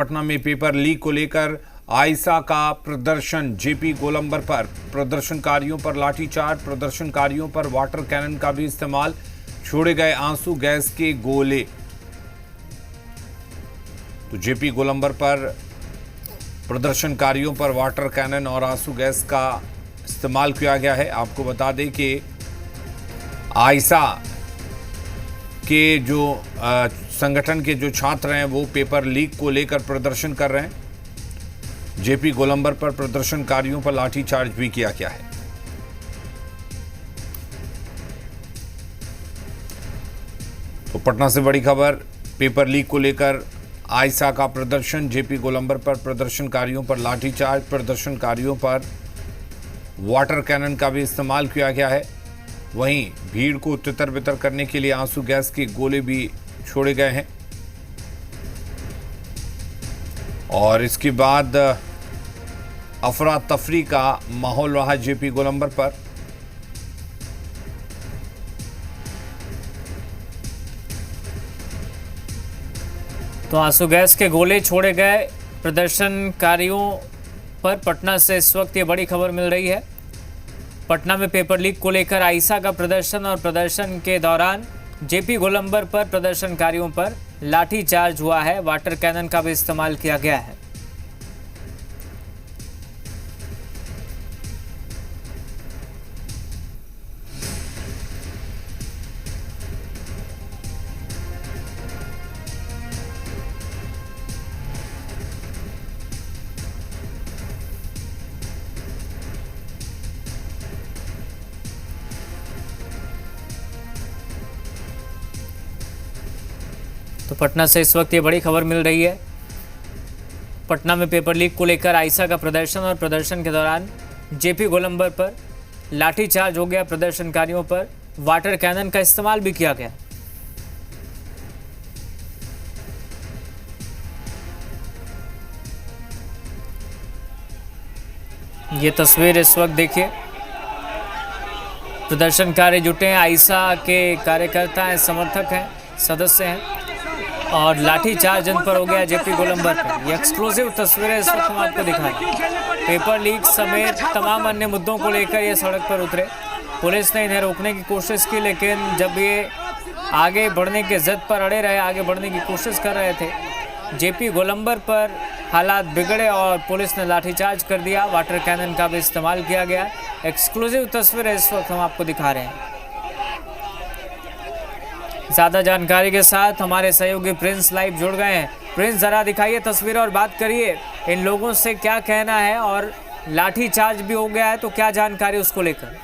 पटना में paper leak को लेकर आयशा का प्रदर्शन। जेपी गोलंबर पर प्रदर्शनकारियों पर लाठीचार्ज, प्रदर्शनकारियों पर वाटर कैनन का भी इस्तेमाल, छोड़े गए आंसू गैस के गोले। तो जेपी गोलंबर पर प्रदर्शनकारियों पर वाटर कैनन और आंसू गैस का इस्तेमाल किया गया है। आपको बता दें कि आयशा के जो संगठन के जो छात्र हैं वो पेपर लीक को लेकर प्रदर्शन कर रहे हैं। जेपी गोलंबर पर प्रदर्शनकारियों पर लाठीचार्ज भी किया गया है। तो पटना से बड़ी खबर, पेपर लीक को लेकर आयशा का प्रदर्शन। जेपी गोलंबर पर प्रदर्शनकारियों पर लाठीचार्ज, प्रदर्शनकारियों पर वाटर कैनन का भी इस्तेमाल किया गया है। वहीं भीड़ को तितर बितर करने के लिए आंसू गैस के गोले भी छोड़े गए हैं। और इसके बाद अफरा तफरी का माहौल रहा जेपी गोलंबर पर। तो आंसू गैस के गोले छोड़े गए प्रदर्शनकारियों पर। पटना से इस वक्त ये बड़ी खबर मिल रही है। पटना में पेपर लीक को लेकर आयशा का प्रदर्शन और प्रदर्शन के दौरान जेपी गोलंबर पर प्रदर्शनकारियों पर लाठीचार्ज हुआ है। वाटर कैनन का भी इस्तेमाल किया गया है। तो पटना से इस वक्त ये बड़ी खबर मिल रही है। पटना में पेपर लीक को लेकर आयशा का प्रदर्शन और प्रदर्शन के दौरान जेपी गोलंबर पर लाठीचार्ज हो गया। प्रदर्शनकारियों पर वाटर कैनन का इस्तेमाल भी किया गया। ये तस्वीर इस वक्त देखिए, प्रदर्शनकारी जुटे हैं, आयशा के कार्यकर्ता हैं, समर्थक हैं, सदस्य हैं और लाठीचार्ज जिन पर हो गया जेपी गोलंबर पर। ये एक्सक्लूसिव तस्वीरें इस वक्त हम आपको दिखाएं। पेपर लीक समेत तमाम अन्य मुद्दों को लेकर ये सड़क पर उतरे। पुलिस ने इन्हें रोकने की कोशिश की, लेकिन जब ये आगे बढ़ने के जिद पर अड़े रहे, आगे बढ़ने की कोशिश कर रहे थे, जेपी गोलंबर पर हालात बिगड़े और पुलिस ने लाठीचार्ज कर दिया। वाटर कैनन का भी इस्तेमाल किया गया। एक्सक्लूसिव तस्वीरें इस वक्त हम आपको दिखा रहे हैं। ज़्यादा जानकारी के साथ हमारे सहयोगी प्रिंस लाइव जुड़ गए हैं। प्रिंस, ज़रा दिखाइए तस्वीरें और बात करिए इन लोगों से क्या कहना है, और लाठीचार्ज भी हो गया है तो क्या जानकारी उसको लेकर।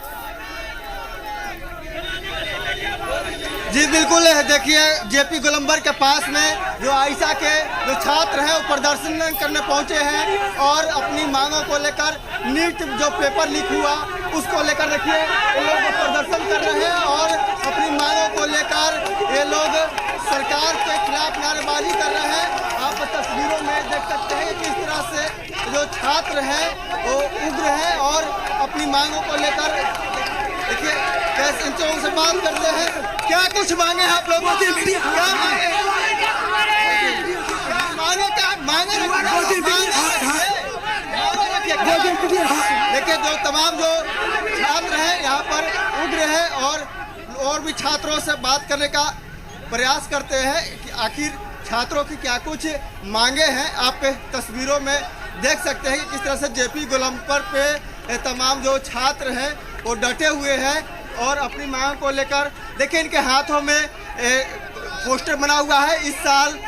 जी बिल्कुल, देखिए जेपी गोलंबर के पास में जो आयशा के जो छात्र हैं वो प्रदर्शन करने पहुंचे हैं और अपनी मांगों को लेकर नीट जो पेपर लीक हुआ उसको लेकर देखिए ये लोग प्रदर्शन कर रहे हैं और अपनी मांगों को लेकर ये लोग सरकार के खिलाफ नारेबाजी कर रहे हैं। आप तस्वीरों में देख सकते हैं किस तरह से जो छात्र हैं वो उग्र हैं और अपनी मांगों को लेकर देखिए कैसे उनसे बात करते हैं। क्या कुछ मांगे हैं आप लोगों की? क्या मांगे? देखिए जो तमाम जो छात्र हैं यहाँ पर उग्र हैं और भी छात्रों से बात करने का प्रयास करते हैं कि आखिर छात्रों की क्या कुछ मांगे हैं। आप तस्वीरों में देख सकते हैं कि किस तरह से जेपी गोलंबर पे तमाम जो छात्र हैं वो डटे हुए हैं और अपनी मांग को लेकर देखिए इनके हाथों में पोस्टर बना हुआ है। इस साल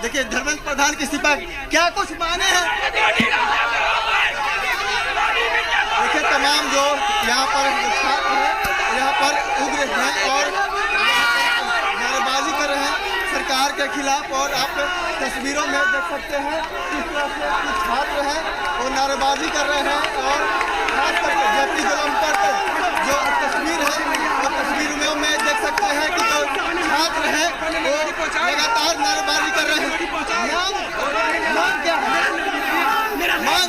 देखिए धर्मेंद्र प्रधान की सिफारिश। क्या कुछ मांगे हैं? देखिए तमाम जो यहाँ पर छात्र हैं यहाँ पर उग्र हैं और नारेबाजी कर रहे हैं सरकार के खिलाफ। और आप तस्वीरों में देख सकते हैं किस तरह से कुछ छात्र हैं वो नारेबाजी कर रहे हैं और खास करके जेपी गोलंबर पर जो तस्वीर है वो तस्वीर में देख सकते हैं कि जो छात्र हैं वो लगातार नारेबाजी कर रहे हैं। मांग क्या है? मेरा नाम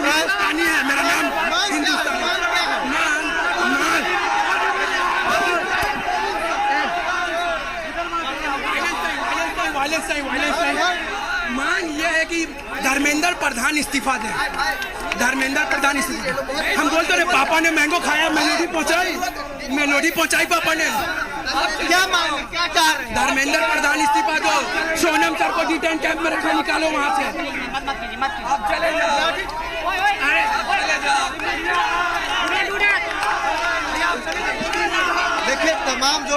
हिंदुस्तानी है। मेरा नाम हिंदुस्तानी वायलेंस नहीं। मांग ये है कि धर्मेंद्र प्रधान इस्तीफा दें। धर्मेंद्र प्रधान इस्तीफा। हम बोलते रहे पापा ने मैंगो खाया, मेलोडी पहुंचाई पापा ने। क्या मांग, क्या चाह रहे हैं? धर्मेंद्र प्रधान इस्तीफा दो, सोनम सर को डिटेन कैंप में रखा, निकालो वहां से। आप चले जाओ, अरे चले जाओ। देखिए तमाम जो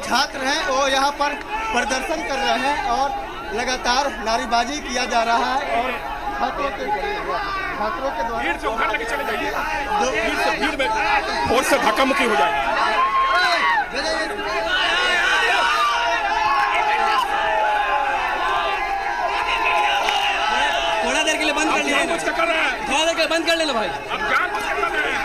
छात्र हैं वो यहाँ पर प्रदर्शन कर रहे हैं और लगातार नारेबाजी किया जा रहा है और छात्रों के द्वारा भीड़ से उखाड़ लेके चले जाइए, भीड़ में फोर्स से धक्का मुक्की हो जाएगी। थोड़ा देर के लिए बंद कर लिया, थोड़ा देर के लिए बंद कर ले भाई। अब जान कुछ कर रहे हैं,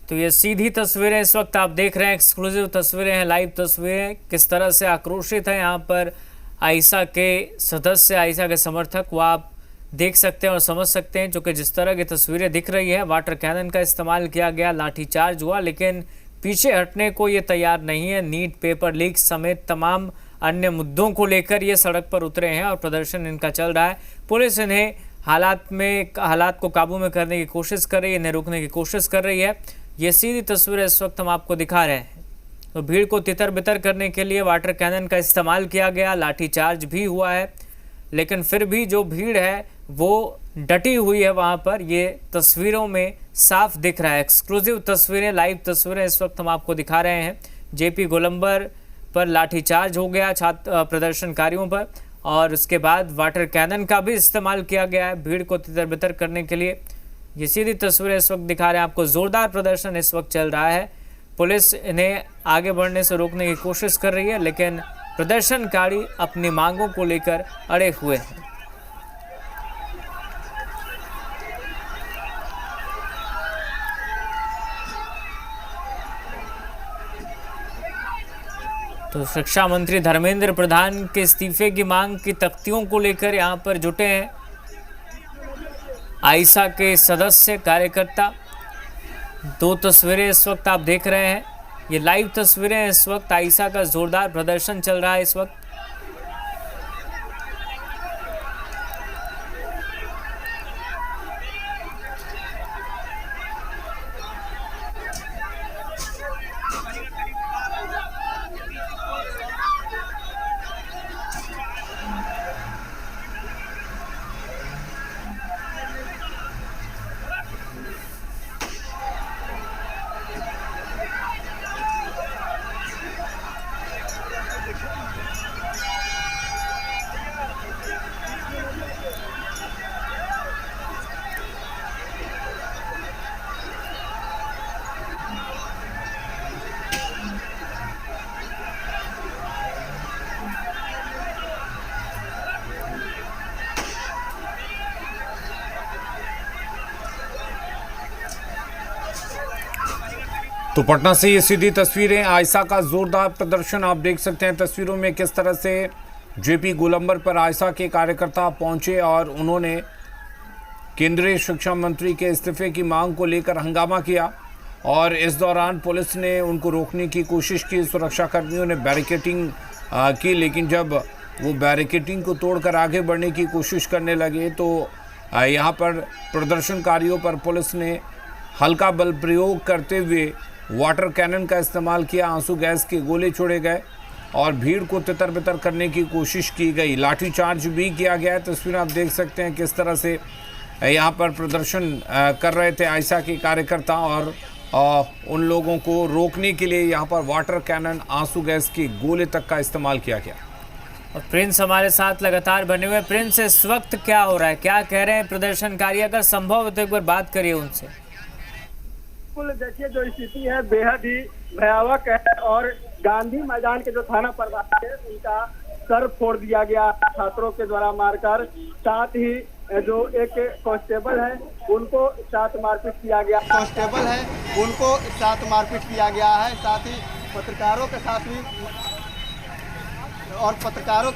तो ये सीधी तस्वीरें इस वक्त आप देख रहे हैं, एक्सक्लूसिव तस्वीरें हैं, लाइव तस्वीरें। किस तरह से आक्रोशित है यहाँ पर आइसा के सदस्य, आइसा के समर्थक, वो आप देख सकते हैं और समझ सकते हैं। जो कि जिस तरह की तस्वीरें दिख रही है, वाटर कैनन का इस्तेमाल किया गया, लाठीचार्ज हुआ, लेकिन पीछे हटने को ये तैयार नहीं है। नीट पेपर लीक समेत तमाम अन्य मुद्दों को लेकर ये सड़क पर उतरे हैं और प्रदर्शन इनका चल रहा है। पुलिस इन्हें हालात को काबू में करने की कोशिश कर रही है, इन्हें रोकने की कोशिश कर रही है। ये सीधी तस्वीरें इस वक्त हम आपको दिखा रहे हैं। तो भीड़ को तितर बितर करने के लिए वाटर कैनन का इस्तेमाल किया गया, लाठीचार्ज भी हुआ है, लेकिन फिर भी जो भीड़ है वो डटी हुई है वहाँ पर। ये तस्वीरों में साफ दिख रहा है। एक्सक्लूसिव तस्वीरें, लाइव तस्वीरें इस वक्त हम आपको दिखा रहे हैं। जेपी गोलंबर पर लाठीचार्ज हो गया छात्र प्रदर्शनकारियों पर, और उसके बाद वाटर कैनन का भी इस्तेमाल किया गया है भीड़ को तितर बितर करने के लिए। ये सीधी तस्वीरें इस वक्त दिखा रहे हैं आपको। जोरदार प्रदर्शन इस वक्त चल रहा है। पुलिस इन्हें आगे बढ़ने से रोकने की कोशिश कर रही है, लेकिन प्रदर्शनकारी अपनी मांगों को लेकर अड़े हुए हैं। तो शिक्षा मंत्री धर्मेंद्र प्रधान के इस्तीफे की मांग की तख्तियों को लेकर यहाँ पर जुटे हैं आइसा के सदस्य, कार्यकर्ता। दो तस्वीरें इस वक्त आप देख रहे हैं, ये लाइव तस्वीरें हैं। इस वक्त आइसा का जोरदार प्रदर्शन चल रहा है इस वक्त। तो पटना से ये सीधी तस्वीरें, आइसा का जोरदार प्रदर्शन आप देख सकते हैं तस्वीरों में। किस तरह से जेपी गोलंबर पर आइसा के कार्यकर्ता पहुंचे और उन्होंने केंद्रीय शिक्षा मंत्री के इस्तीफे की मांग को लेकर हंगामा किया, और इस दौरान पुलिस ने उनको रोकने की कोशिश की। सुरक्षा कर्मियों ने बैरिकेडिंग की, लेकिन जब वो बैरिकेडिंग को तोड़कर आगे बढ़ने की कोशिश करने लगे तो यहाँ पर प्रदर्शनकारियों पर पुलिस ने हल्का बल प्रयोग करते हुए वाटर कैनन का इस्तेमाल किया। आंसू गैस के गोले छोड़े गए और भीड़ को तितर बितर करने की कोशिश की गई। लाठीचार्ज भी किया गया है। तस्वीर आप देख सकते हैं किस तरह से यहाँ पर प्रदर्शन कर रहे थे आइसा के कार्यकर्ता, और उन लोगों को रोकने के लिए यहाँ पर वाटर कैनन, आंसू गैस के गोले तक का इस्तेमाल किया गया। और प्रिंस हमारे साथ लगातार बने हुए। प्रिंस, इस वक्त क्या हो रहा है, क्या कह रहे हैं प्रदर्शनकारी? अगर संभव हो तो एक बार बात करिए उनसे। देखिए जो स्थिति है बेहद ही भयावह है, और गांधी मैदान के जो थाना प्रभारी है उनका सर फोड़ दिया गया छात्रों के द्वारा मारकर। साथ ही जो एक कांस्टेबल है उनको साथ मारपीट किया गया है। साथ ही पत्रकारों के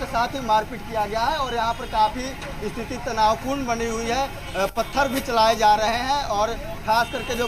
साथ ही मारपीट किया गया है और यहाँ पर काफी स्थिति तनावपूर्ण बनी हुई है। पत्थर भी चलाए जा रहे हैं और खास करके जो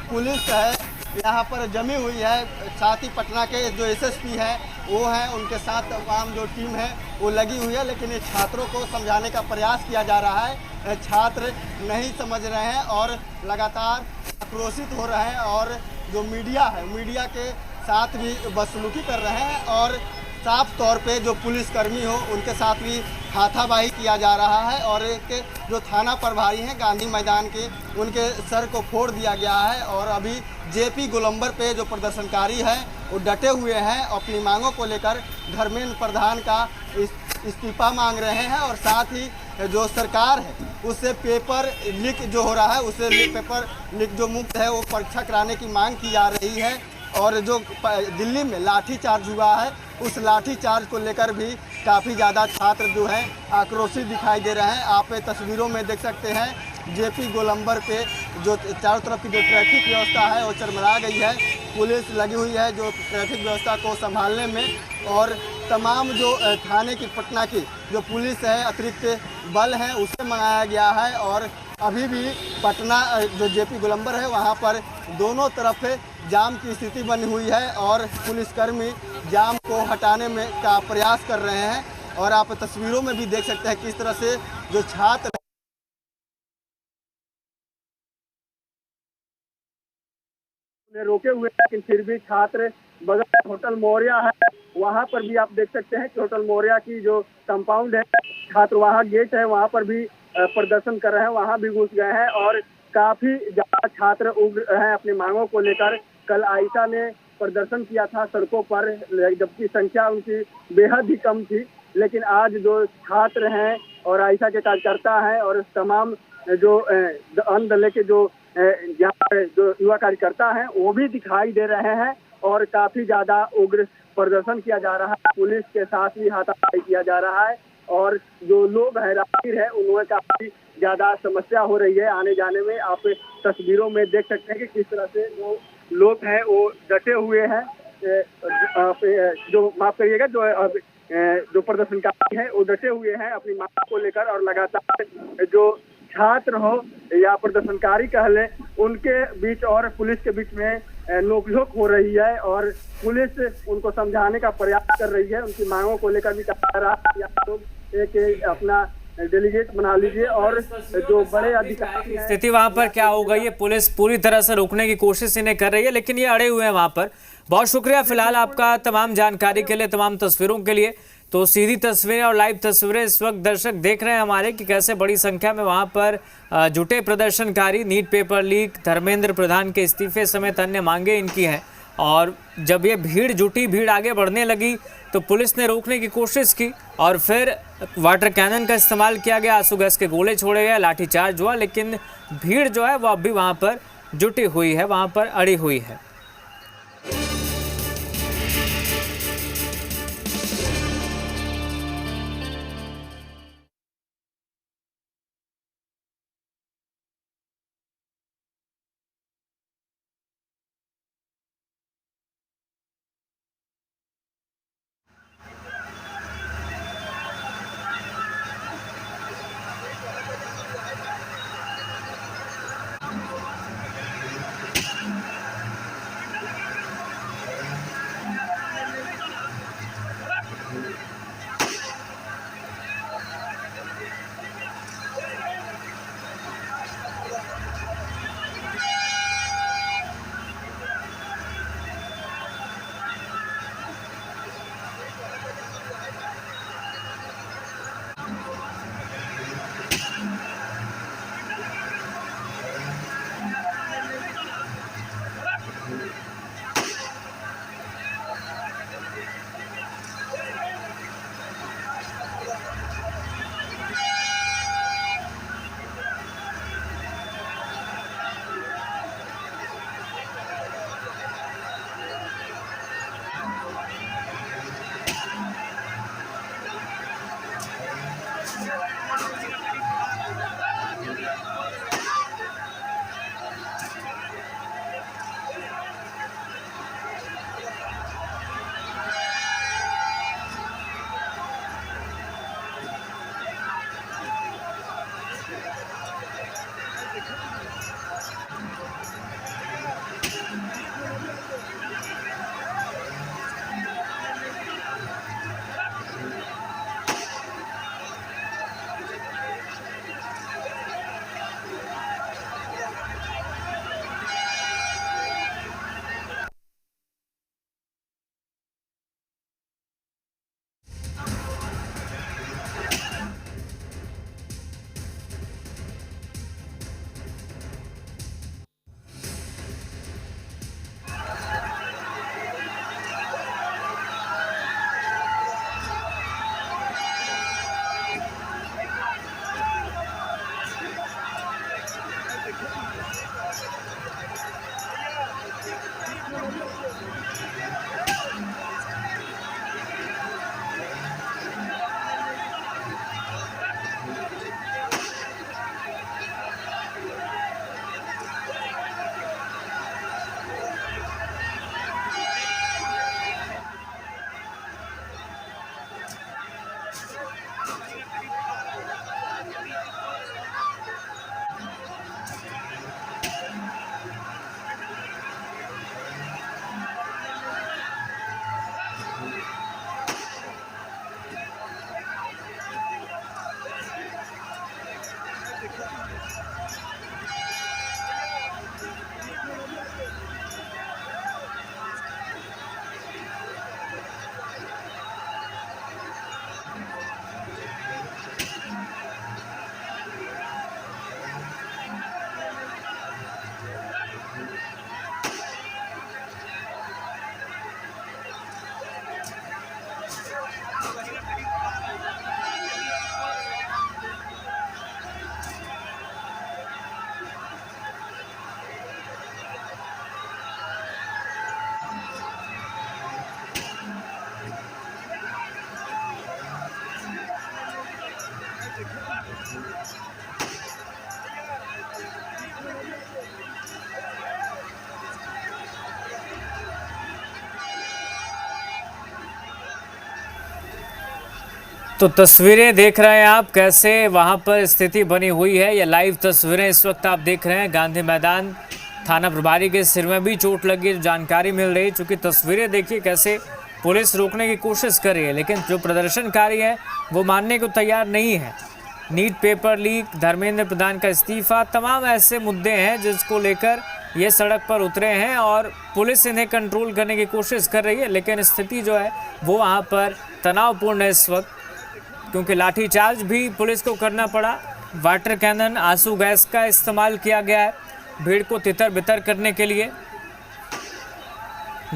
पुलिस है यहाँ पर जमी हुई है। साथ ही पटना के जो एसएसपी है वो हैं, उनके साथ तमाम जो टीम है वो लगी हुई है। लेकिन ये छात्रों को समझाने का प्रयास किया जा रहा है, छात्र नहीं समझ रहे हैं और लगातार आक्रोशित हो रहे हैं और जो मीडिया के साथ भी बदसलूकी कर रहे हैं और साफ तौर पे जो पुलिसकर्मी हो उनके साथ भी हाथापाई किया जा रहा है। और एक जो थाना प्रभारी हैं गांधी मैदान के, उनके सर को फोड़ दिया गया है और अभी जेपी गोलंबर पे जो प्रदर्शनकारी हैं वो डटे हुए हैं, अपनी मांगों को लेकर धर्मेंद्र प्रधान का इस्तीफा मांग रहे हैं। और साथ ही जो सरकार है उससे पेपर लीक जो हो रहा है, उससे पेपर लीक जो मुक्त है वो परीक्षा कराने की मांग की जा रही है। और जो दिल्ली में लाठीचार्ज हुआ है उस लाठीचार्ज को लेकर भी काफ़ी ज़्यादा छात्र जो हैं आक्रोशित दिखाई दे रहे हैं। आप तस्वीरों में देख सकते हैं जेपी गोलंबर पे जो चारों तरफ की जो ट्रैफिक व्यवस्था है वो चरमरा गई है। पुलिस लगी हुई है जो ट्रैफिक व्यवस्था को संभालने में और तमाम जो थाने की पटना की जो पुलिस है अतिरिक्त बल हैं उसे मंगाया गया है। और अभी भी पटना जो जेपी गोलंबर है वहाँ पर दोनों तरफ जाम की स्थिति बनी हुई है और पुलिसकर्मी जाम को हटाने में का प्रयास कर रहे हैं। और आप तस्वीरों में भी देख सकते हैं किस तरह से जो छात्र रोके हुए हैं, लेकिन फिर भी छात्र बगल होटल मौर्या है वहां पर भी आप देख सकते हैं कि होटल मौर्या की जो कंपाउंड है, छात्र वहां गेट है वहां पर भी प्रदर्शन कर रहे हैं, वहां भी घुस गए हैं और काफी ज्यादा छात्र उग्र हैं अपनी मांगों को लेकर। कल आयशा ने प्रदर्शन किया था सड़कों पर, जबकि संख्या उनकी बेहद ही कम थी, लेकिन आज जो छात्र हैं और आयशा के कार्यकर्ता हैं और तमाम जो आंदोलन के जो यहाँ पर जो युवा कार्यकर्ता हैं वो भी दिखाई दे रहे हैं और काफी ज्यादा उग्र प्रदर्शन किया जा रहा है। पुलिस के साथ भी हाथापाई किया जा रहा है और जो लोग हैं राहगीर है उन्हें काफी ज्यादा समस्या हो रही है आने जाने में। आप तस्वीरों में देख सकते हैं कि किस तरह से जो लोग हैं वो डटे हुए हैं, जो माफ करिएगा जो प्रदर्शनकारी है वो डटे हुए हैं अपनी मांग को लेकर। और लगातार जो छात्र हो या प्रदर्शनकारी कह ले उनके बीच और पुलिस के बीच में नोकझोंक हो रही है और पुलिस उनको समझाने का प्रयास कर रही है। उनकी मांगों को लेकर भी कहा रहा है आप लोग एक अपना डेलीगेट बना लीजिए और जो बड़े अधिकारी स्थिति वहां पर क्या हो गई है, पुलिस पूरी तरह से रोकने की कोशिश इन्हें कर रही है लेकिन ये अड़े हुए हैं वहां पर। बहुत शुक्रिया फिलहाल आपका तमाम जानकारी के लिए, तमाम तस्वीरों के लिए। तो सीधी तस्वीरें और लाइव तस्वीरें इस वक्त दर्शक देख रहे हैं हमारे कि कैसे बड़ी संख्या में वहां पर जुटे प्रदर्शनकारी। NEET paper leak, Dharmendra Pradhan के इस्तीफे समेत अन्य मांगे इनकी हैं और जब ये भीड़ आगे बढ़ने लगी तो पुलिस ने रोकने की कोशिश की और फिर वाटर कैनन का इस्तेमाल किया गया, आंसू गैस के गोले छोड़े गए, लाठीचार्ज हुआ। लेकिन भीड़ जो है वो अब भी वहाँ पर जुटी हुई है, वहाँ पर अड़ी हुई है। तो तस्वीरें देख रहे हैं आप कैसे वहां पर स्थिति बनी हुई है। ये लाइव तस्वीरें इस वक्त आप देख रहे हैं। गांधी मैदान थाना प्रभारी के सिर में भी चोट लगी, जानकारी मिल रही। चूंकि तस्वीरें देखिए कैसे पुलिस रोकने की कोशिश कर रही है, लेकिन जो प्रदर्शनकारी है वो मानने को तैयार नहीं है। NEET paper leak, Dharmendra Pradhan का इस्तीफा, तमाम ऐसे मुद्दे हैं जिसको लेकर ये सड़क पर उतरे हैं और पुलिस इन्हें कंट्रोल करने की कोशिश कर रही है। लेकिन स्थिति जो है वो वहाँ पर तनावपूर्ण है इस वक्त, क्योंकि लाठीचार्ज भी पुलिस को करना पड़ा। वाटर कैनन, आंसू गैस का इस्तेमाल किया गया है भीड़ को तितर बितर करने के लिए।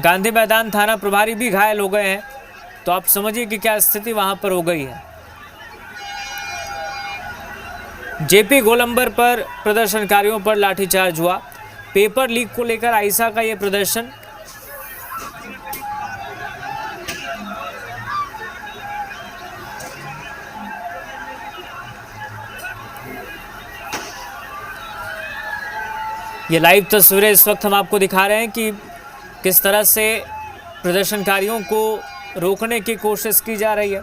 गांधी मैदान थाना प्रभारी भी घायल हो गए हैं, तो आप समझिए कि क्या स्थिति वहां पर हो गई है। जेपी गोलंबर पर प्रदर्शनकारियों पर लाठीचार्ज हुआ। पेपर लीक को लेकर आइसा का यह प्रदर्शन। ये लाइव तस्वीरें इस वक्त हम आपको दिखा रहे हैं कि किस तरह से प्रदर्शनकारियों को रोकने की कोशिश की जा रही है।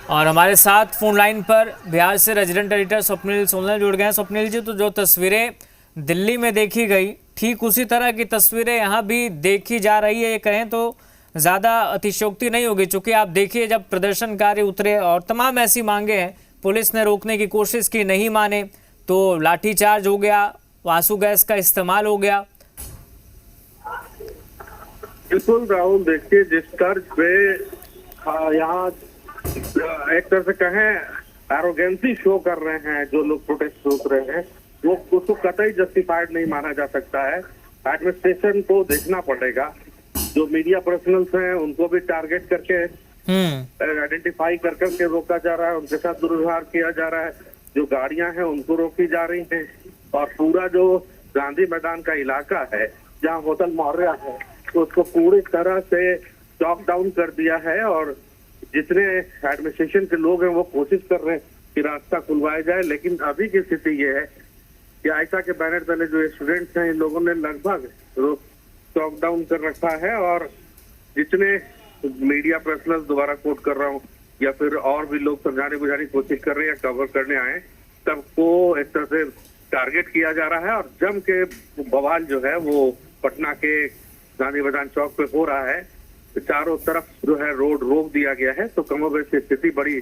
और हमारे साथ फोन लाइन पर बिहार से रेजिडेंट एडिटर स्वप्निल सोनल जुड़ गए हैं। स्वप्निल जी, तो जो तस्वीरें दिल्ली में देखी गई, ठीक उसी तरह की तस्वीरें यहाँ भी देखी जा रही है, ये कहें तो ज़्यादा अतिशयोक्ति नहीं होगी। चूँकि आप देखिए, जब प्रदर्शनकारी उतरे और तमाम ऐसी मांगे हैं, पुलिस ने रोकने की कोशिश की, नहीं माने तो लाठीचार्ज हो गया, आंसू गैस का इस्तेमाल हो गया। बिल्कुल राहुल, देखिए जिस तर्ज पे यहाँ एक तरह से कहें एरोगेंसी शो कर रहे हैं जो लोग प्रोटेस्ट रोक रहे हैं, वो उसको कतई जस्टिफाइड नहीं माना जा सकता है। एडमिनिस्ट्रेशन को देखना पड़ेगा, जो मीडिया पर्सनल्स हैं उनको भी टारगेट करके आइडेंटिफाई कर करके रोका जा रहा है, उनके साथ दुर्व्यवहार किया जा रहा है। जो गाड़ियां हैं उनको रोकी जा रही हैं, और पूरा जो गांधी मैदान का इलाका है जहां होटल मौर्या है, तो उसको पूरी तरह से चॉक डाउन कर दिया है। और जितने एडमिनिस्ट्रेशन के लोग हैं वो कोशिश कर रहे हैं कि रास्ता खुलवाया जाए, लेकिन अभी की स्थिति ये है कि आइसा के बैनर तले जो स्टूडेंट्स हैं, इन लोगों ने लगभग चॉक डाउन कर रखा है। और जितने मीडिया पर्सनल, दोबारा कोट कर रहा हूँ, या फिर और भी लोग समझाने बुझाने की कोशिश कर रहे हैं या कवर करने आए, सबको एक तरह से टारगेट किया जा रहा है। और जम के बवाल जो है वो पटना के गांधी मैदान चौक पे हो रहा है। चारों तरफ जो है रोड रोक दिया गया है। तो कमोबेश स्थिति बड़ी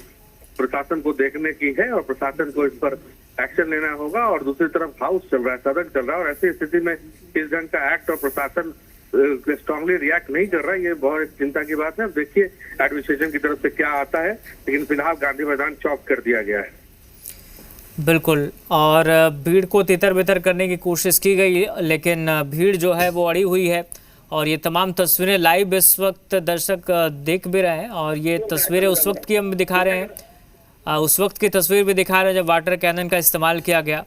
प्रशासन को देखने की है और प्रशासन को इस पर एक्शन लेना होगा। और दूसरी तरफ हाउस चल रहा है, सदन चल रहा है, और ऐसी स्थिति में इस ढंग का एक्ट और प्रशासन स्ट्रांगली रिएक्ट नहीं कर रहा है, ये बहुत चिंता की बात है। देखिए एडमिनिस्ट्रेशन की तरफ से क्या आता है, लेकिन फिलहाल गांधी मैदान चौक कर दिया गया है। बिल्कुल, और भीड़ को तितर बितर करने की कोशिश की गई, लेकिन भीड़ जो है वो अड़ी हुई है। और ये तमाम तस्वीरें लाइव इस वक्त दर्शक देख भी रहे हैं, और ये तस्वीरें उस वक्त की हम दिखा रहे हैं, उस वक्त की तस्वीर भी दिखा रहे हैं जब वाटर कैनन का इस्तेमाल किया गया।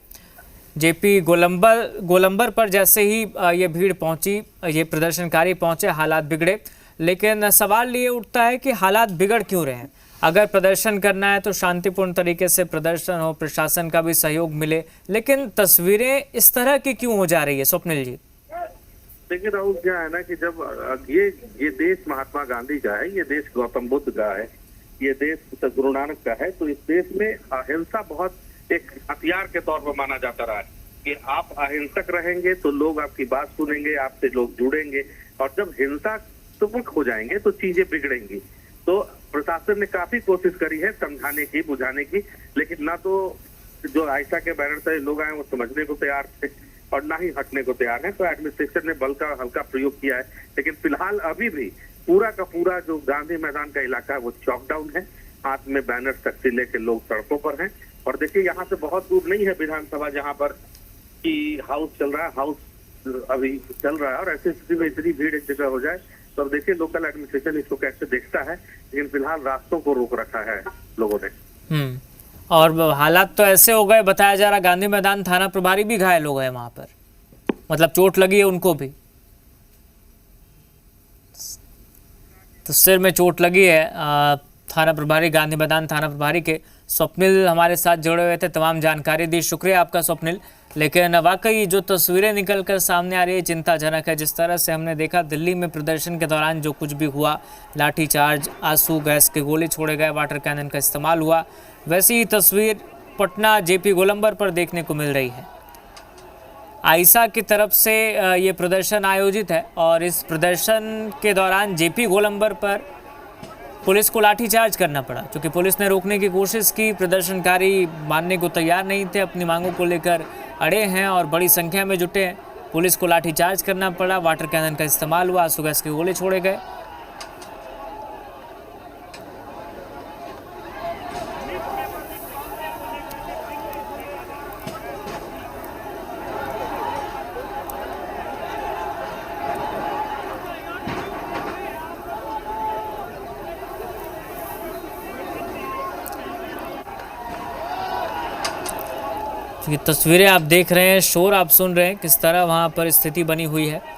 जेपी गोलंबर पर जैसे ही ये भीड़ पहुंची, ये प्रदर्शनकारी पहुंचे, हालात बिगड़े। लेकिन सवाल ये उठता है कि हालात बिगड़ क्यों रहे हैं? अगर प्रदर्शन करना है तो शांतिपूर्ण तरीके से प्रदर्शन हो, प्रशासन का भी सहयोग मिले, लेकिन तस्वीरें इस तरह की क्यों हो जा रही है स्वप्निल जी? देखिए राहुल, क्या है ना कि जब ये देश महात्मा गांधी का है, ये देश गौतम बुद्ध का है, ये देश गुरु नानक का है, तो इस देश में अहिंसा बहुत एक हथियार के तौर पर माना जाता रहा है कि आप अहिंसक रहेंगे तो लोग आपकी बात सुनेंगे, आपसे लोग जुड़ेंगे। और जब हिंसात्मक हो जाएंगे तो चीजें बिगड़ेंगी। तो प्रशासन ने काफी कोशिश करी है समझाने की, बुझाने की, लेकिन ना तो जो आइसा के बैनर से लोग आए वो समझने को तैयार थे और ना ही हटने को तैयार है। तो एडमिनिस्ट्रेशन ने बल का हल्का प्रयोग किया है, लेकिन फिलहाल अभी भी पूरा का पूरा जो गांधी मैदान का इलाका है वो चॉक डाउन है। हाथ में बैनर शक्ति लेके लोग सड़कों पर हैं। और देखिए यहाँ से बहुत दूर नहीं है विधानसभा, जहाँ पर कि हाउस चल रहा है, हाउस अभी चल रहा है। और ऐसी स्थिति में इतनी भीड़ एक जगह हो जाए तो अब देखिए लोकल एडमिनिस्ट्रेशन इसको कैसे देखता है, लेकिन फिलहाल रास्तों को रोक रखा है लोगों ने। और हालात तो ऐसे हो गए, बताया जा रहा गांधी मैदान थाना प्रभारी भी घायल हो गए वहां पर, मतलब चोट लगी है उनको भी, तो सिर में चोट लगी है। थाना प्रभारी, गांधी मैदान थाना प्रभारी के स्वप्निल हमारे साथ जुड़े हुए थे, तमाम जानकारी दी। शुक्रिया आपका स्वप्निल। लेकिन वाकई जो तस्वीरें निकल कर सामने आ रही है चिंताजनक है। जिस तरह से हमने देखा दिल्ली में प्रदर्शन के दौरान जो कुछ भी हुआ, लाठीचार्ज, आंसू गैस के गोले छोड़े गए, वाटर कैनन का इस्तेमाल हुआ, वैसी ही तस्वीर पटना जेपी गोलंबर पर देखने को मिल रही है। आईसा की तरफ से ये प्रदर्शन आयोजित है और इस प्रदर्शन के दौरान जेपी गोलंबर पर पुलिस को लाठीचार्ज करना पड़ा, क्योंकि पुलिस ने रोकने की कोशिश की। प्रदर्शनकारी मानने को तैयार नहीं थे, अपनी मांगों को लेकर अड़े हैं और बड़ी संख्या में जुटे हैं। पुलिस को लाठीचार्ज करना पड़ा, वाटर कैनन का इस्तेमाल हुआ, आंसू गैस के गोले छोड़े गए। ये तस्वीरें आप देख रहे हैं, शोर आप सुन रहे हैं, किस तरह वहां पर स्थिति बनी हुई है।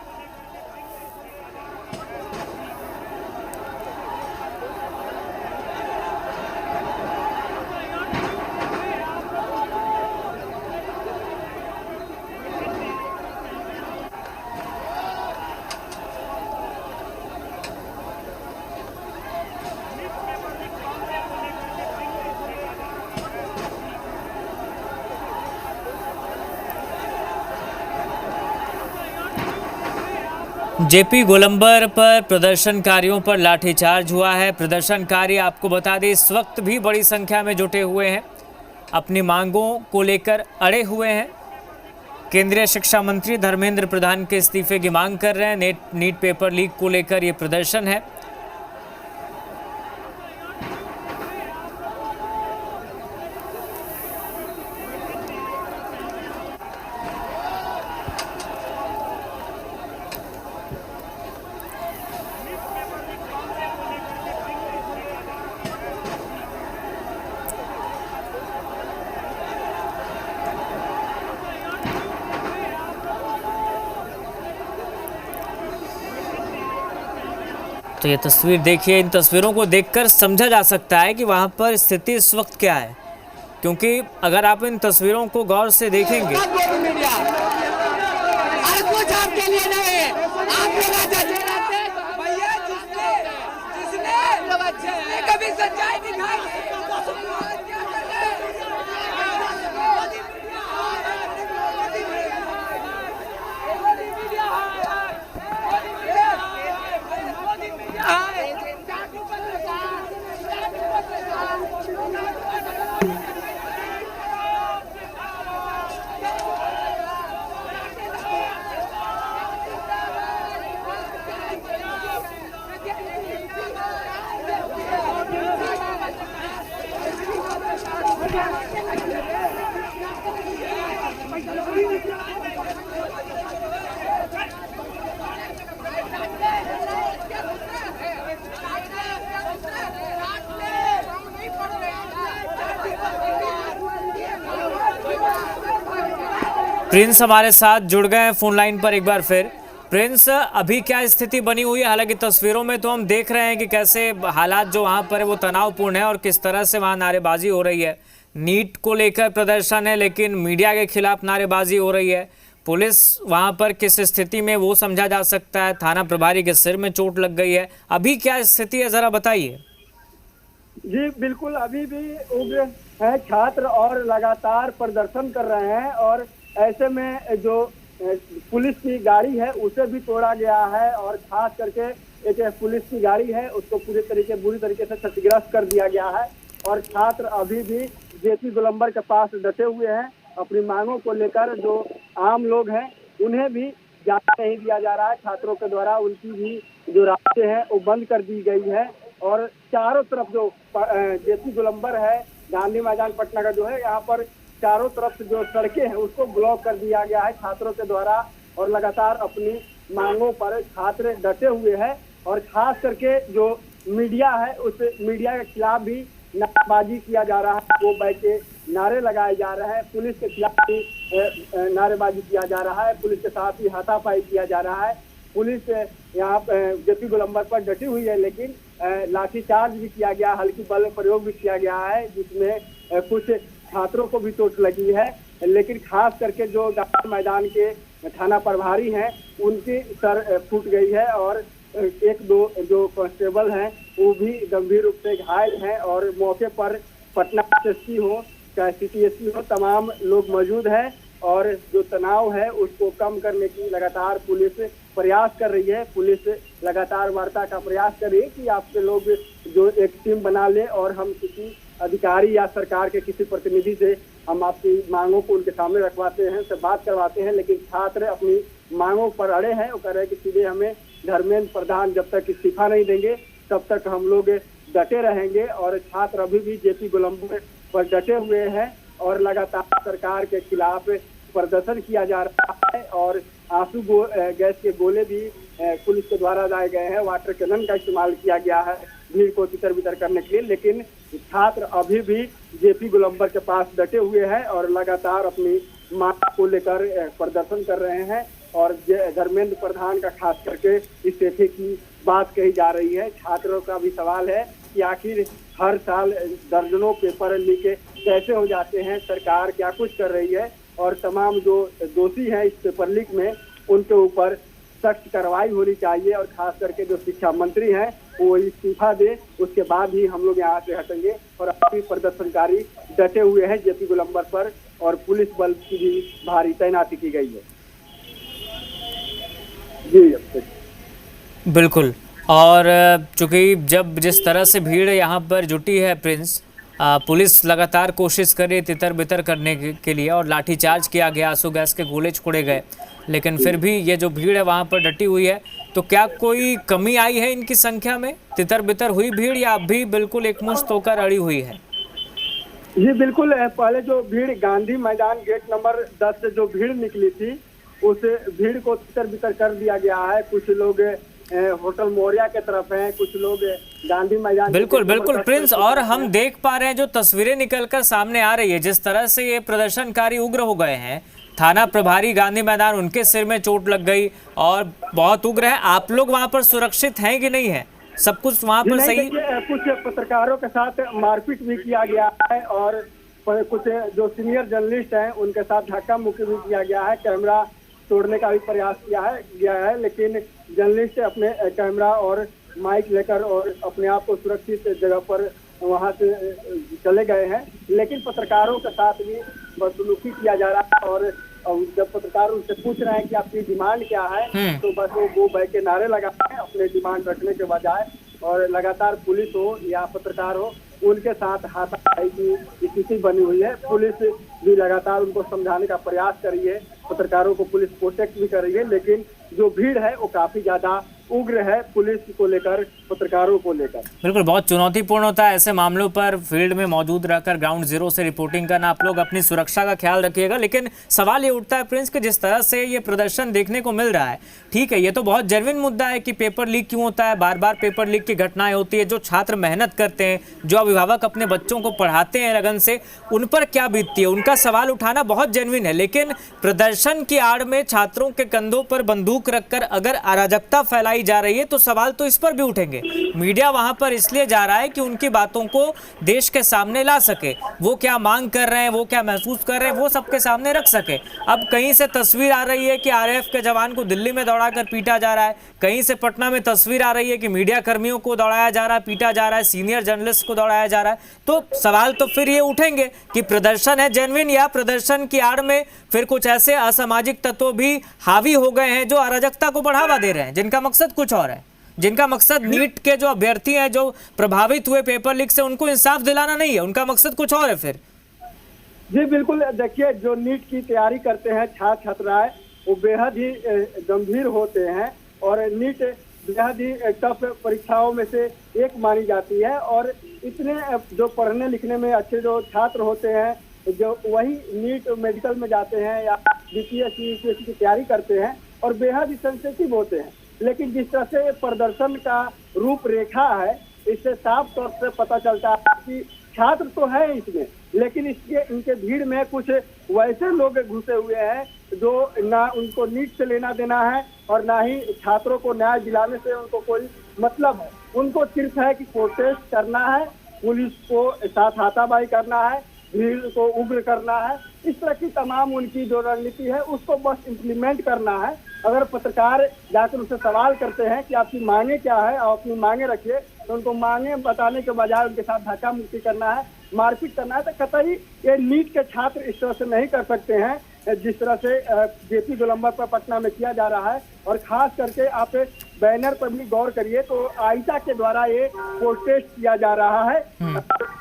जेपी गोलंबर पर प्रदर्शनकारियों पर लाठीचार्ज हुआ है। प्रदर्शनकारी आपको बता दें इस वक्त भी बड़ी संख्या में जुटे हुए हैं, अपनी मांगों को लेकर अड़े हुए हैं। केंद्रीय शिक्षा मंत्री धर्मेंद्र प्रधान के इस्तीफे की मांग कर रहे हैं। नीट पेपर लीक को लेकर ये प्रदर्शन है। तो ये तस्वीर देखिए, इन तस्वीरों को देखकर समझा जा सकता है कि वहाँ पर स्थिति इस वक्त क्या है, क्योंकि अगर आप इन तस्वीरों को गौर से देखेंगे प्रिंस हमारे साथ जुड़ गए हैं फोन लाइन पर एक बार फिर। प्रिंस, अभी क्या स्थिति बनी हुई है? हालांकि तस्वीरों में तो हम देख रहे हैं कि कैसे हालात जो वहां पर है वो तनावपूर्ण है और किस तरह से वहां नारेबाजी हो रही है। नीट को लेकर प्रदर्शन है, लेकिन मीडिया के खिलाफ नारेबाजी हो रही है। पुलिस वहां पर किस स्थिति में वो समझा जा सकता है। थाना प्रभारी के सिर में चोट लग गई है। अभी क्या स्थिति है, जरा बताइए। जी बिल्कुल, अभी भी उग्र है छात्र और लगातार प्रदर्शन कर रहे हैं और ऐसे में जो पुलिस की गाड़ी है उसे भी तोड़ा गया है और खास करके एक पुलिस की गाड़ी है उसको बुरी तरीके से क्षतिग्रस्त कर दिया गया है। और छात्र अभी भी जेपी गोलंबर के पास डटे हुए हैं अपनी मांगों को लेकर। जो आम लोग हैं उन्हें भी जाने नहीं दिया जा रहा है। छात्रों के द्वारा उनकी भी जो रास्ते हैं वो बंद कर दी गई है और चारों तरफ जो जेपी गोलंबर है, गांधी मैदान पटना का जो है, यहाँ पर चारों तरफ से जो सड़कें हैं उसको ब्लॉक कर दिया गया है छात्रों के द्वारा। और लगातार अपनी मांगों पर छात्र डटे हुए हैं और खास करके जो मीडिया है उस मीडिया के खिलाफ भी नारेबाजी किया जा रहा है। वो बैठे नारे लगाए जा रहे हैं, पुलिस के खिलाफ भी नारेबाजी किया जा रहा है, पुलिस के साथ ही हाथापाई किया जा रहा है। पुलिस यहाँ जेपी गोलंबर पर डटी हुई है, लेकिन लाठीचार्ज भी किया गया, हल्की बल प्रयोग भी किया गया है, जिसमें कुछ छात्रों को भी चोट लगी है। लेकिन खास करके जो गांधी मैदान के थाना प्रभारी हैं उनकी सर फूट गई है और एक दो जो कांस्टेबल हैं वो भी गंभीर रूप से घायल हैं और मौके पर पटना एसएसपी हो चाहे सिटी एसपी हो तमाम लोग मौजूद हैं और जो तनाव है उसको कम करने की लगातार पुलिस प्रयास कर रही है। पुलिस लगातार वार्ता का प्रयास कर रही है कि आपके लोग जो एक टीम बना ले और हम किसी अधिकारी या सरकार के किसी प्रतिनिधि से हम आपकी मांगों को उनके सामने रखवाते हैं, उससे बात करवाते हैं, लेकिन छात्र अपनी मांगों पर अड़े हैं। वो कह रहे हैं कि सीधे हमें धर्मेंद्र प्रधान जब तक इस्तीफा नहीं देंगे तब तक हम लोग डटे रहेंगे और छात्र अभी भी जेपी गोलंबर पर डटे हुए हैं और लगातार सरकार के खिलाफ प्रदर्शन किया जा रहा है और आंसू गैस के गोले भी पुलिस के द्वारा लाए गए हैं, वाटर कैनन का इस्तेमाल किया गया है भीड़ को तितर बितर करने के लिए, लेकिन छात्र अभी भी जेपी गोलंबर के पास डटे हुए हैं और लगातार अपनी मांग को लेकर प्रदर्शन कर रहे हैं और धर्मेंद्र प्रधान का खास करके इस्तीफे की बात कही जा रही है। छात्रों का भी सवाल है कि आखिर हर साल दर्जनों पेपर लीक कैसे हो जाते हैं, सरकार क्या कुछ कर रही है और तमाम जो दोषी हैं इस पेपर लीक में उनके ऊपर सख्त कार्रवाई होनी चाहिए और खास करके जो शिक्षा मंत्री हैं वो इस्तीफा दे, उसके बाद ही हम लोग यहाँ से हटेंगे। और अभी प्रदर्शनकारी डटे हुए हैं जेपी गोलंबर पर और पुलिस बल की भी भारी तैनाती की गई है। जी बिल्कुल। और चूंकि जब जिस तरह से भीड़ यहाँ पर जुटी है प्रिंस, पुलिस लगातार कोशिश कर रही तितर बितर करने के लिए और लाठीचार्ज किया गया, आंसू गैस के गोले छोड़े गए, लेकिन फिर भी ये जो भीड़ है वहाँ पर डटी हुई है। तो क्या कोई कमी आई है इनकी संख्या में? तितर बितर हुई भीड़ या अब भी बिल्कुल एकमुश्त होकर अड़ी हुई है? जी बिल्कुल। पहले जो भीड़ गांधी मैदान गेट नंबर 10 से जो भीड़ निकली थी उस भीड़ को तितर बितर कर दिया गया है। कुछ लोग होटल मोरिया के तरफ हैं, कुछ लोग गांधी मैदान। बिल्कुल बिल्कुल प्रिंस, और हम देख पा रहे हैं जो तस्वीरें निकलकर सामने आ रही है, जिस तरह से ये प्रदर्शनकारी उग्र हो गए हैं। थाना प्रभारी गांधी मैदान, उनके सिर में चोट लग गई और बहुत उग्र है। आप लोग वहां पर सुरक्षित हैं कि नहीं है? सब कुछ वहां पर सही? कुछ पत्रकारों के साथ मारपीट भी किया गया है और कुछ जो सीनियर जर्नलिस्ट हैं उनके साथ धक्का मुक्की भी किया गया है, कैमरा तोड़ने का भी प्रयास किया है, लेकिन जर्नलिस्ट अपने कैमरा और माइक लेकर और अपने आप को सुरक्षित जगह पर वहां से चले गए हैं। लेकिन पत्रकारों के साथ भी बदसलूकी किया जा रहा है और जब पत्रकार उनसे पूछ रहे हैं कि आपकी डिमांड क्या है तो बस वो बह के नारे लगा रहे हैं अपने डिमांड रखने के बजाय, और लगातार पुलिस हो या पत्रकार हो उनके साथ हाथापाई की स्थिति बनी हुई है। पुलिस भी लगातार उनको समझाने का प्रयास कर रही है, पत्रकारों को पुलिस प्रोटेक्ट भी कर रही है, लेकिन जो भीड़ है वो काफी ज्यादा उग्र है पुलिस को लेकर, पत्रकारों को लेकर। बिल्कुल, बहुत चुनौतीपूर्ण होता है ऐसे मामलों पर फील्ड में मौजूद रहकर ग्राउंड जीरो से रिपोर्टिंग करना। आप लोग अपनी सुरक्षा का ख्याल रखिएगा। लेकिन सवाल ये उठता है प्रिंस कि जिस तरह से ये प्रदर्शन देखने को मिल रहा है, ठीक है ये तो बहुत जेन्युइन मुद्दा है कि पेपर लीक क्यों होता है, बार बार पेपर लीक की घटनाएं होती है। जो छात्र मेहनत करते हैं, जो अभिभावक अपने बच्चों को पढ़ाते हैं लगन से, उन पर क्या बीतती है, उनका सवाल उठाना बहुत जेन्युइन है। लेकिन प्रदर्शन की आड़ में छात्रों के कंधों पर बंदूक रखकर अगर अराजकता फैलाई जा रही है तो सवाल तो इस पर भी उठेंगे। मीडिया वहां पर इसलिए जा रहा है कि उनकी बातों को देश के सामने ला सके, वो क्या मांग कर रहे हैं, वो क्या महसूस कर रहे हैं, वो सबके सामने रख सके। अब कहीं से तस्वीर आ रही है कि आरएएफ के जवान को दिल्ली में दौड़ाकर पीटा जा रहा है, कहीं से पटना में तस्वीर आ रही है कि मीडिया कर्मियों को दौड़ाया जा रहा है, पीटा जा रहा है, सीनियर जर्नलिस्ट को दौड़ाया जा रहा है। तो सवाल तो फिर ये उठेंगे कि प्रदर्शन है जेन्युइन या प्रदर्शन की आड़ में फिर कुछ ऐसे असामाजिक तत्व भी हावी हो गए हैं जो अराजकता को बढ़ावा दे रहे हैं, जिनका मकसद कुछ और है, जिनका मकसद नीट के जो अभ्यर्थी हैं जो प्रभावित हुए पेपर लीक से उनको इंसाफ दिलाना नहीं है, उनका मकसद कुछ और है फिर। जी बिल्कुल। देखिए जो नीट की तैयारी करते हैं छात्र छात्राएं वो बेहद ही गंभीर होते हैं और नीट बेहद ही टफ परीक्षाओं में से एक मानी जाती है और इतने जो पढ़ने लिखने में अच्छे जो छात्र होते हैं जो वही नीट मेडिकल में जाते हैं या बीपीएससी यूपीएससी की तैयारी करते हैं और बेहद ही सेंसिटिव होते हैं। लेकिन जिस तरह से प्रदर्शन का रूपरेखा है इससे साफ तौर से पता चलता है कि छात्र तो है इसमें, लेकिन इनके भीड़ में कुछ वैसे लोग घुसे हुए हैं जो ना उनको नीट से लेना देना है और ना ही छात्रों को न्याय दिलाने से उनको कोई मतलब है। उनको सिर्फ है कि प्रोटेस्ट करना है, पुलिस को साथ हाथापाई करना है भीड़ को उग्र करना है। इस तरह की तमाम उनकी जो रणनीति है उसको बस इम्प्लीमेंट करना है। अगर पत्रकार जाकर उनसे सवाल करते हैं कि आपकी मांगे क्या है और अपनी मांगे रखिए, तो उनको मांगे बताने के बजाय उनके साथ धक्का मुक्की करना है, मारपीट करना है, तो कतई ये नीट के छात्र इस तरह से नहीं कर सकते हैं जिस तरह से जेपी गोलंबर पर पटना में किया जा रहा है। और खास करके आप बैनर पर भी गौर करिए तो आयशा के द्वारा ये प्रोटेस्ट किया जा रहा है।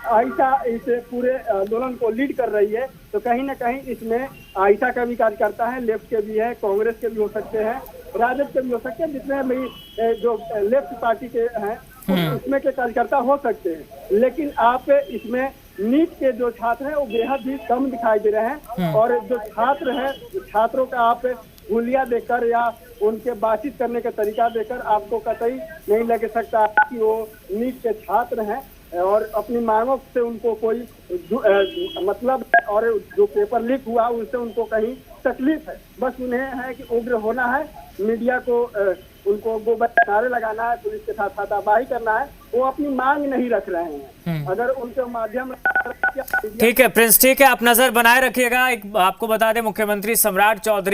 आयशा इस पूरे आंदोलन को लीड कर रही है, तो कहीं ना कहीं इसमें आयशा का भी कार्यकर्ता है, लेफ्ट के भी है, कांग्रेस के भी हो सकते हैं, राजद के भी हो सकते हैं, जितने भी जो लेफ्ट पार्टी के हैं उसमें के कार्यकर्ता हो सकते हैं। लेकिन आप इसमें नीट के जो छात्र हैं वो बेहद ही कम दिखाई दे रहे हैं। और जो छात्र हैं, छात्रों का आप हुलिया देकर या उनके बातचीत करने का तरीका देकर आपको कतई नहीं लग सकता कि वो नीट के छात्र हैं और अपनी मांगों से उनको कोई मतलब है। और जो पेपर लीक हुआ उससे उनको कहीं तकलीफ है, बस उन्हें है कि उग्र होना है, मीडिया को उनको नारे लगाना है, पुलिस के साथ हाथापाई करना है। वो अपनी मांग नहीं रख रहे हैं। अगर उनके माध्यम ठीक है प्रिंस, ठीक है, आप नजर बनाए रखिएगा। एक आपको बता दें, मुख्यमंत्री सम्राट चौधरी